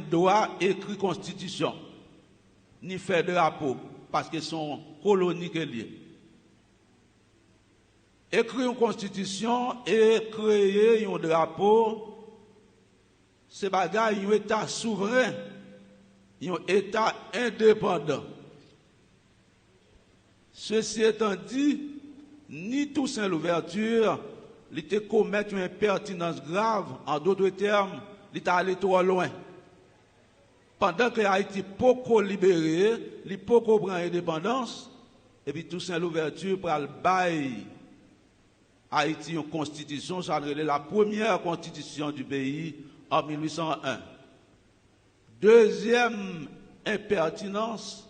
droit écrit constitution, ni faire drapeau, parce que son colonie que lié. Écrire une constitution et créer un drapeau, c'est bagaille un État souverain, un État indépendant. Ceci étant dit, ni Toussaint Louverture, il était commettre une impertinence grave, en d'autres termes, il est allé trop loin. Pendant que Haïti poco libéré, il poco prend indépendance, et puis Toussaint Louverture pour le bail Haïti une constitution, ça a la première constitution du pays en 1801. Deuxième impertinence,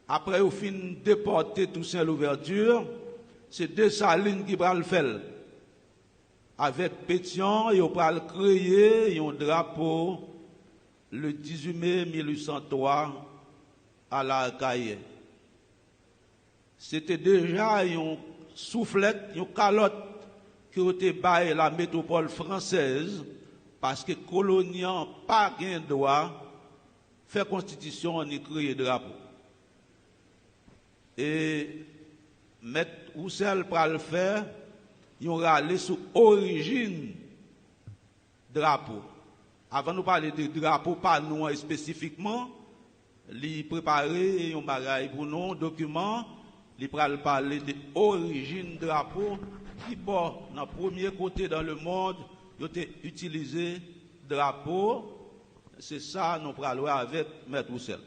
après au fin déporter Toussaint Louverture, c'est Dessalines qui va le faire. Avec Pétion, il va créer un drapeau le 18 mai 1803 à la Caille. C'était déjà une soufflette, une calotte qui a été baillée la métropole française parce que les colonies n'ont pas de droit faire constitution ni créer drapeau. Et M. Roussel pour le faire, ils ont râlé sur l'origine drapeau. Avant de parler de drapeau, pas nous spécifiquement, ils préparé un bagage pour nous, document, ils parler de l'origine drapeau, qui, bon, dans le premier côté dans le monde, ils ont utilisé drapeau. C'est ça, nous parlons avec M. Roussel.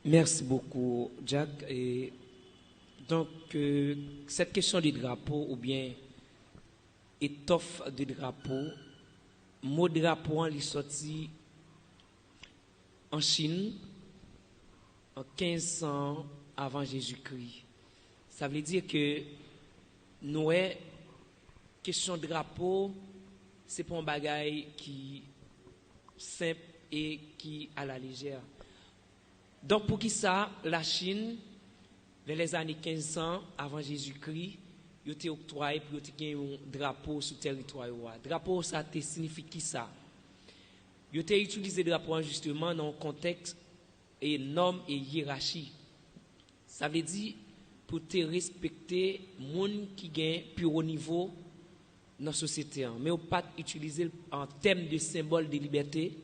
Merci beaucoup, Jack. Et donc, cette question du drapeau, ou bien étoffe de drapeau, mot drapeau, il est sorti en Chine en 1500 avant Jésus-Christ. Ça veut dire que nous, question de drapeau, c'est pas un bagage qui simple et qui à la légère. Donc, pour qui ça, la Chine, dans les années 1500 avant Jésus-Christ, il a été octroyé pour gagner un drapeau sur le territoire. Drapeau, ça signifie qui ça? Il a été utilisé drapeau justement dans un contexte et normes et hiérarchie. Ça veut dire pour te respecter les gens qui gagnent plus haut niveau dans la société. Mais on pas utiliser en termes de symbole de liberté,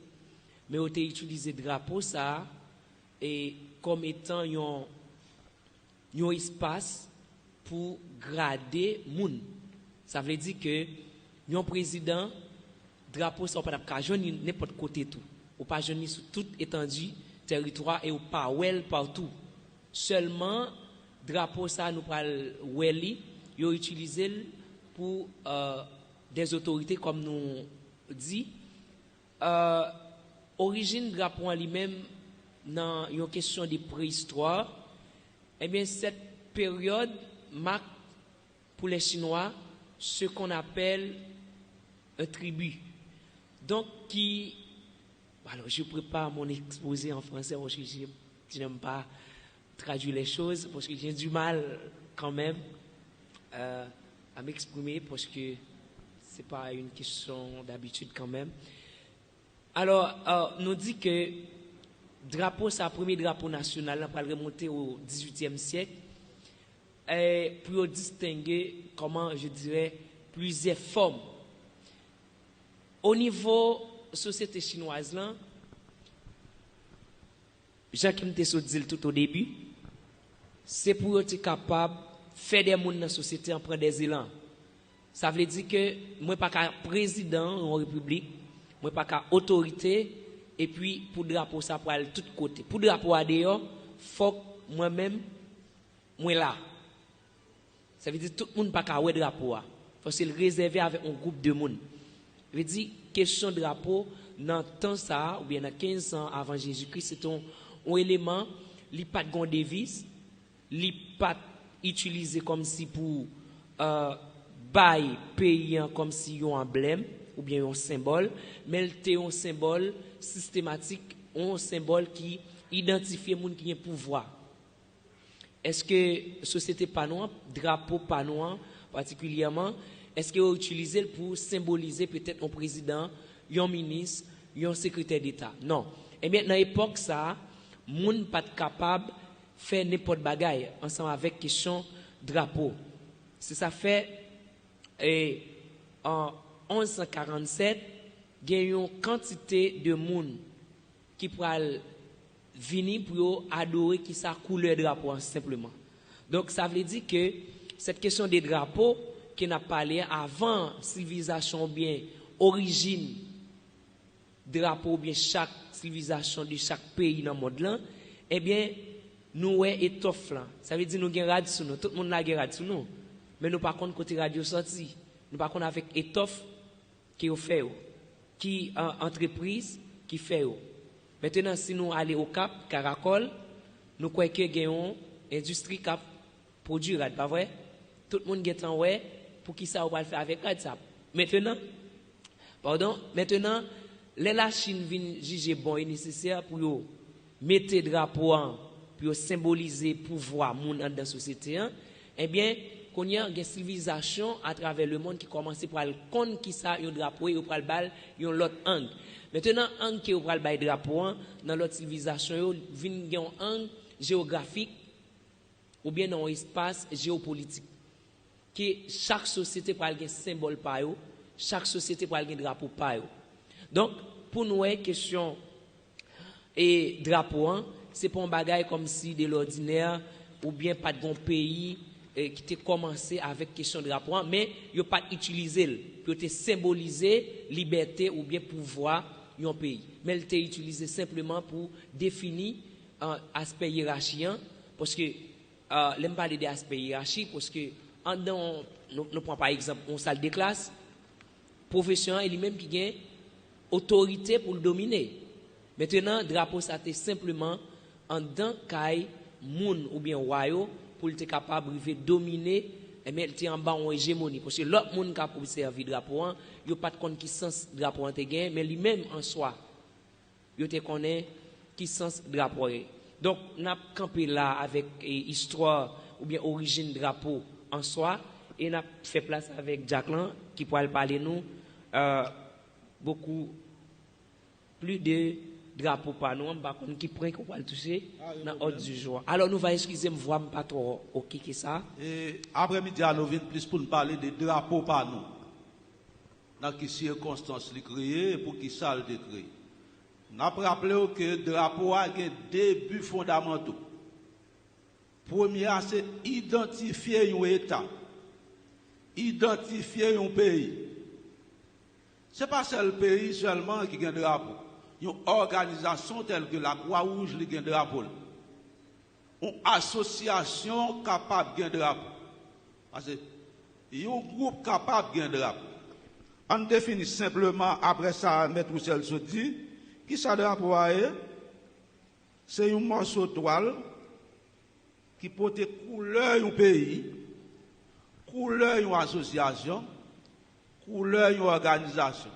mais on a utilisé drapeau ça et comme étant un espace pour grader moun. Ça veut dire que un président drapeau ça pas capable joindre n'importe côté tout. Ou pas joindre sur toute étendue territoire et ou pas well partout. Seulement drapeau ça nous parle welly, yo utiliser pour des autorités comme nous dit origine drapeau en lui-même dans une question de préhistoire. Eh bien cette période marque pour les Chinois ce qu'on appelle un tribu. Donc, alors je prépare mon exposé en français parce que je n'aime pas traduire les choses, parce que j'ai du mal quand même à m'exprimer, parce que ce n'est pas une question d'habitude quand même. Alors, nous dit que drapeau, c'est le premier drapeau national, on va remonter au XVIIIe siècle. Et pour distinguer, comment je dirais, plusieurs formes. Au niveau société chinoise, là, Jacques Mtesso dit tout au début, c'est pour être capable de faire des gens dans la société en prendre des élans. Ça veut dire que moi pas qu'un président en république, moi pas qu'un autorité, et puis pour drapeau ça pour aller de tous côtés. Pour drapeau à dehors, faut moi-même, moi là. Ça veut dire que tout le monde n'a pas qu'à drapeau. Faut se le réserver avec un groupe de monde. Ça veut dire question de drapeau, dans le temps ça, ou bien dans 1500 avant Jésus-Christ, c'est un élément, il n'y a pas de devise, il n'y a pas utilisé comme si pour bail payant comme si un emblème, ou bien un symbole, mais c'est un symbole systématique, un symbole qui identifie les gens qui ont pouvoir. Est-ce que société panois, drapeau panois particulièrement, est-ce que vous utilisez pour symboliser peut-être un président, un ministre, un secrétaire d'État. Non. Eh bien, dans l'époque, ça, moun pas capable de faire n'importe bagaille ensemble avec question drapeau. C'est ça fait, en 1147, il y a une quantité de monde qui pourrait venir pour adorer qui sa couleur drapeau simplement. Donc ça veut dire que cette question des drapeaux qui n'a parlé avant civilisation bien origine drapeau bien chaque civilisation de chaque pays dans le monde là, eh bien nous étoffe là. Ça veut dire nous gain radio sur nous, tout le monde la radio sur nous. Mais nous par contre côté radio sorti, nous par contre avec étoffe qui fait qui entreprise qui fait. Maintenant si nous aller au Cap Caracol, nous croyons que gagnons industrie cap produire pas vrai? Tout le monde est en ouais pour qui ça on va le faire avec ça. Maintenant la Chine vient juger bon et nécessaire pour mettre drapeau pour symboliser pouvoir moun dans la société. Eh bien, qu'on y a une civilisation à travers le monde qui commence pour le compte qui ça un drapeau et pour le bal un l'autre angle. Maintenant angle qui pour le bal drapeau dans l'autre civilisation vient un angle géographique ou bien dans un espace géopolitique que chaque société pour un symbole par eux, chaque société pour un drapeau par eux. Donc pour nous question et drapeau c'est pas un bagage comme si de l'ordinaire ou bien pas de bon pays qui a commencé avec question de drapeau mais il pas utilisé pour te symboliser liberté ou bien pouvoir d'un pays mais il était utilisé simplement pour définir un aspect hiérarchien parce que l'aime parler des aspects hiérarchiques parce que nous prenons par exemple une salle de classe professionnel et lui-même qui gagne autorité pour le dominer. Maintenant, drapeau ça c'est simplement en dans caille moun ou bien royaume pour être capable de dominer et mettre en bas en hégémonie parce que l'autre monde qui a observé drapeau il pas de compte qui sens drapeau te gagne mais lui-même en soi il te connaît qui sens drapeau. Donc n'a campé là avec histoire ou bien origine drapeau en soi et n'a fait place avec Jacqueline qui pourra parler nous beaucoup plus de drapeaux par nous qui prend qu'on va le toucher dans l'ordre du jour. Alors nous va excuser me voir pas trop OK que ça. Et après-midi nous venons plus pour nous parler des drapeaux par nous. Dans quelles circonstances les créer et pour qui ça le créer. Nous avons rappelé que le drapeau a deux buts fondamentaux. Premier, c'est identifier un État, identifier un pays. Ce n'est pas seul pays seulement qui a un drapeau. Il y a une organisation telle que la Croix-Rouge qui a un drapeau. Une association capable de gagner un drapeau. Parce que il y a un groupe capable de gagner un drapeau. On définit simplement, après ça, M. Roussel se dit, qui ça drapeau est? C'est un morceau de toile qui porte couleur un pays, couleur une association, couleur une organisation.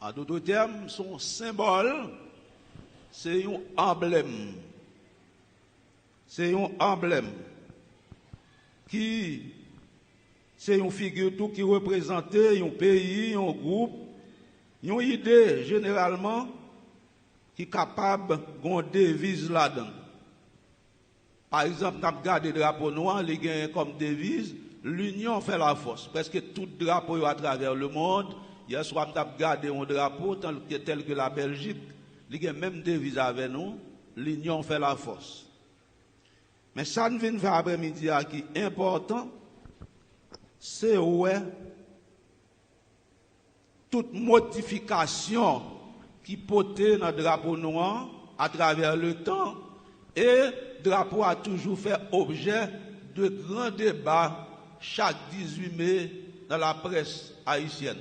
En d'autres termes, son symbole, c'est un emblème. C'est un emblème qui, c'est une figure tout qui représente un pays, un groupe, une idée généralement qui est capable de devise là-dedans. Par exemple, nous avons gardé le drapeau noir, il y a comme devise, l'union fait la force. Presque tout drapeau à travers le monde, hier soir, nous avons gardé un drapeau tel que la Belgique, il y a même devise avec nous, l'union fait la force. Mais ça nous vient faire après-midi qui est important, c'est ouais, toute modification qui portait dans le drapeau noir à travers le temps, et le drapeau a toujours fait objet de grands débats chaque 18 mai dans la presse haïtienne.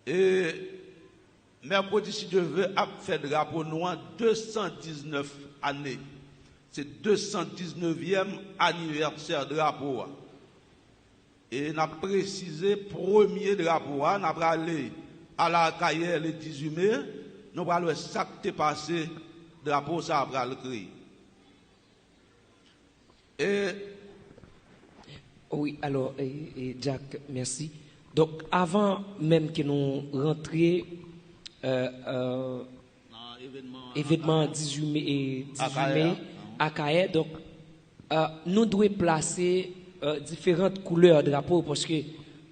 Et mercredi, si Dieu veut, a fait le drapeau noir 219 années. C'est 219e anniversaire de drapeau. Et on a précisé premier drapeau. On a allé à la carrière le 18 mai. Nous allons voir ça qui est passé. Drapeau, ça a le créer. Et oui, alors, Jack, merci. Donc, avant même que nous rentrions événement 18 mai, 18 mai à Kaye, donc, nous devons placer différentes couleurs de drapeau parce que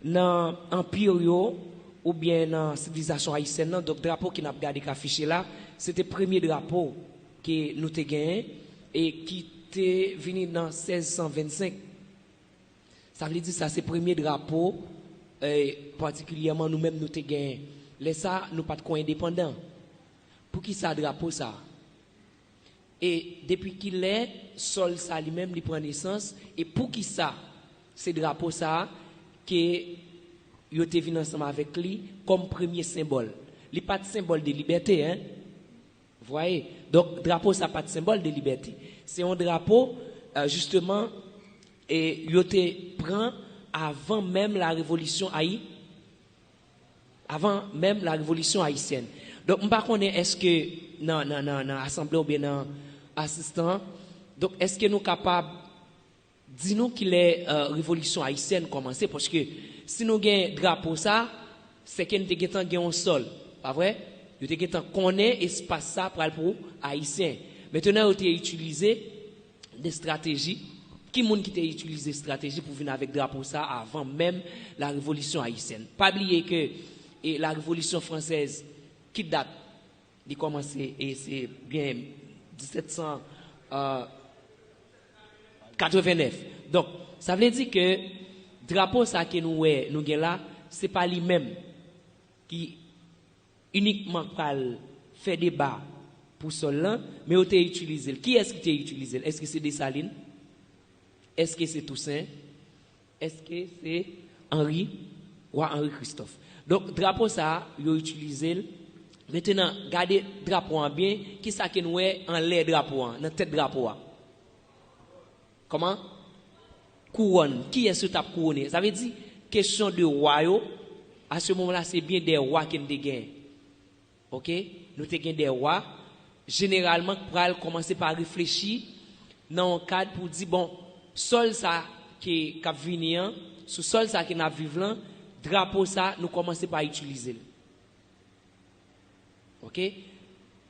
dans l'Empire ou bien dans la civilisation haïtienne, donc drapeau qui n'a pas gardé affiché là, c'était le premier drapeau que nous avons gagné et qui était venu dans 1625. Ça veut dire ça, c'est le premier drapeau, particulièrement nous-mêmes nous avons gagné. Les ça, nous pas de quoi indépendants. Pour qui ça drapeau ça? Et depuis qu'il est, sol ça lui-même, il prend naissance. Et pour qui ça? C'est drapeau ça que il était venu ensemble avec lui comme premier symbole. Il n'est pas de symbole de liberté, hein? Vous voyez? Donc, drapeau, ça n'a pas de symbole de liberté. C'est un drapeau, justement, et il était prend avant même la révolution haïtienne. Avant même la révolution haïtienne. Donc, je ne sais pas est-ce que dans l'Assemblée ou bien dans l'assistant, donc est-ce que nous sommes capables de dire qu'il est révolution haïtienne commencé parce que si nous avons un drapeau ça, c'est qu'il y a un sol, pas vrai? Il y a un connaît espace ça pour haïtien. Maintenant, il a utilisé des stratégies. Qui monde qui a utilisé des stratégies pour venir avec drapeau ça avant même la révolution haïtienne? Pas oublier que la révolution française qui date de commencer et c'est bien 1789. Donc, ça veut dire que drapeau ça que nous avons là, c'est pas lui-même qui uniquement fait débat pour cela, mais on a utilisé. Qui est-ce qui a utilisé? Est-ce que c'est Dessalines? Est-ce que c'est Toussaint? Est-ce que c'est Henri ou Henri Christophe? Donc, drapeau ça, il a utilisé. Maintenant, regardez drapeau en bien. Qui ça que nous est en l'air drapeau, dans tête drapeau? Comment? Couronne. Qui est-ce que tu as couronné? Ça veut dire, question de royaume. À ce moment-là, c'est bien des rois qui nous gagnent. Ok? Nous avons des rois. Généralement, pour commencer par réfléchir dans un cadre pour dire, bon, sol ça qui est venu, sous sol ça qui est vivant, drapeau ça, nous commençons par utiliser. Ok?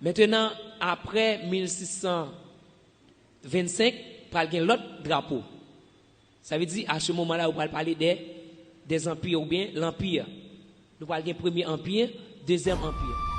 Maintenant, après 1625, nous allons l'autre drapeau. Ça veut dire, à ce moment-là, on va parler des empires ou bien l'empire. Nous allons le premier empire, deuxième empire.